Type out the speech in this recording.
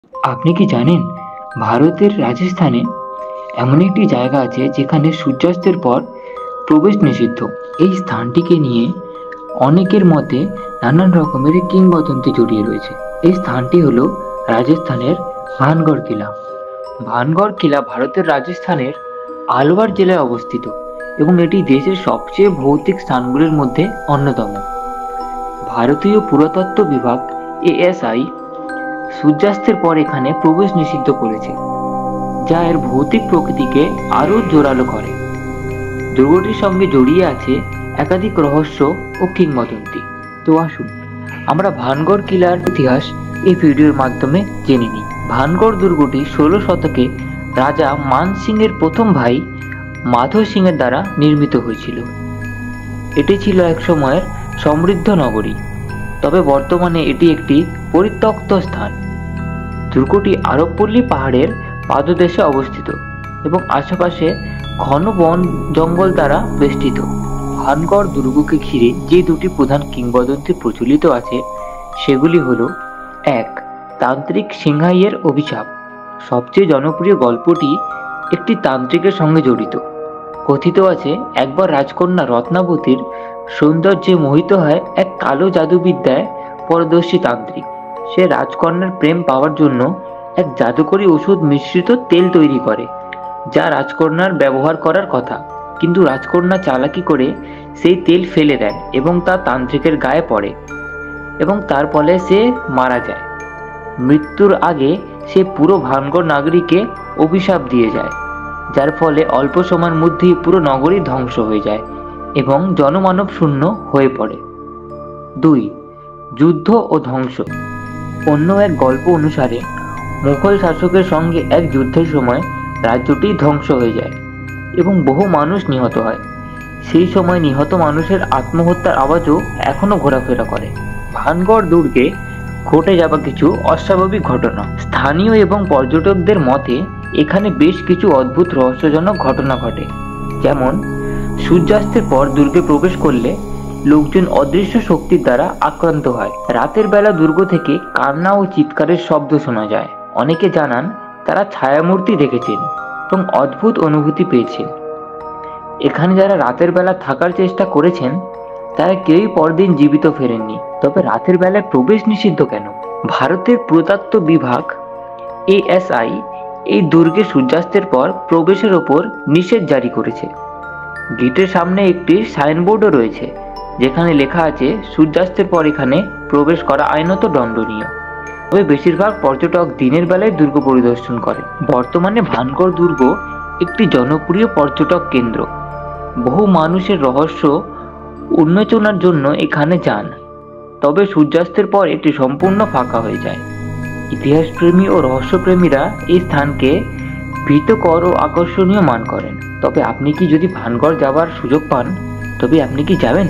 আপনি কি জানেন ভারতের রাজস্থানে এমন একটি জায়গা আছে যেখানে সূর্যাস্তের পর প্রবেশ নিষিদ্ধ। এই স্থানটিকে নিয়ে অনেকের মতে নানান রকমের কিংবদন্তি জড়িয়ে রয়েছে। এই স্থানটি হলো রাজস্থানের ভানগড় কিলা। ভানগড় কিলা ভারতের রাজস্থানের আলওয়ার জেলায় অবস্থিত এবং এটি দেশের সবচেয়ে ভৌতিক স্থানগুলির মধ্যে অন্যতম। ভারতীয় পুরাতত্ত্ব বিভাগ ASI সূর্যাস্তের পর এখানে প্রবেশ নিষিদ্ধ করেছে, যা এর ভৌতিক প্রকৃতিকে আরো জোরালো করে। দুর্গটির সঙ্গে জড়িয়ে আছে একাধিক রহস্য ও কিংবদন্তি। তো আসুন আমরা ভানগড় কিলার ইতিহাস এই ভিডিওর মাধ্যমে জেনে নিই। ভানগড় দুর্গটি 16 শতকে রাজা মান সিং এর প্রথম ভাই মাধো সিং এর দ্বারা নির্মিত হয়েছিল। এটি ছিল এক সময়ের সমৃদ্ধ নগরী, তবে বর্তমানে এটি একটি পরিত্যক্ত স্থান। দুর্গটি আরবপল্লী পাহাড়ের পাদদেশে অবস্থিত এবং আশেপাশে ঘন বন জঙ্গল দ্বারা বেষ্টিত। ভানগড় দুর্গকে ঘিরে যে দুটি প্রধান কিংবদন্তি প্রচলিত আছে সেগুলি হলো: 1. তান্ত্রিক সিংহাইয়ের অভিশাপ। সবচেয়ে জনপ্রিয় গল্পটি একটি তান্ত্রিকের সঙ্গে জড়িত। কথিত আছে একবার রাজকন্যা রত্নাবতীর সৌন্দর্যে মোহিত হয় এক কালো জাদুবিদ্যায় পারদর্শী তান্ত্রিক। সে রাজকন্যার প্রেম পাওয়ার জন্য এক জাদুকরী ওষুধ মিশ্রিত তেল তৈরি করে, যা রাজকন্যার ব্যবহার করার কথা, কিন্তু রাজকন্যা চালাকি করে সেই তেল ফেলে দেন এবং তা তান্ত্রিকের গায়ে পড়ে এবং তার ফলে সে মারা যায়। মৃত্যুর আগে সে পুরো ভানগড় নগরীকে অভিশাপ দিয়ে যায়, যার ফলে অল্প সময়ের মধ্যেই পুরো নগরী ধ্বংস হয়ে যায় এবং জনমানব শূন্য হয়ে পড়ে। 2. যুদ্ধ ও ধ্বংস। অন্য এক গল্প অনুসারে মুঘল শাসকের সঙ্গে এক যুদ্ধের সময় রাজ্যটি ধ্বংস হয়ে যায় এবং বহু মানুষ নিহত হয়। সেই সময় নিহত মানুষের আত্মহত্যার আওয়াজও এখনো ঘোরাফেরা করে। ভানগড় দুর্গে ঘটে যাওয়া কিছু অস্বাভাবিক ঘটনা। স্থানীয় এবং পর্যটকদের মতে এখানে বেশ কিছু অদ্ভুত রহস্যজনক ঘটনা ঘটে, যেমন সূর্যাস্তের পর দুর্গে প্রবেশ করলে লোকজন অদৃশ্য শক্তির দ্বারা আক্রান্ত হয়। রাতের বেলা দুর্গ থেকে কান্না ও চিৎকারের শব্দ শোনা যায়। অনেকে জানান তারা ছায়ামূর্তি দেখেছেন এবং অদ্ভুত অনুভূতি পেয়েছেন। এখানে যারা রাতের বেলা থাকার চেষ্টা করেছেন তারা কেউই পরদিন জীবিত ফেরেননি। তবে রাতের বেলায় প্রবেশ নিষিদ্ধ কেন? ভারতের পুরাতত্ত্ব বিভাগ ASI এই দুর্গে সূর্যাস্তের পর প্রবেশের ওপর নিষেধ জারি করেছে। গেটের সামনে একটি সাইনবোর্ডও রয়েছে যেখানে লেখা আছে সূর্যাস্তের পর এখানে প্রবেশ করা আইনত দণ্ডনীয়। তবে বেশিরভাগ পর্যটক দিনের বেলায় দুর্গ পরিদর্শন করে। বর্তমানে ভানগড় দুর্গ একটি জনপ্রিয় পর্যটক কেন্দ্র। বহু মানুষের রহস্য উন্মোচনার জন্য এখানে যান, তবে সূর্যাস্তের পর এটি সম্পূর্ণ ফাঁকা হয়ে যায়। ইতিহাসপ্রেমী ও রহস্যপ্রেমীরা এই স্থানকে ভীতকর ও আকর্ষণীয় মান করেন। তবে আপনি কি যদি ভানগড় যাওয়ার সুযোগ পান, তবে আপনি কি যাবেন?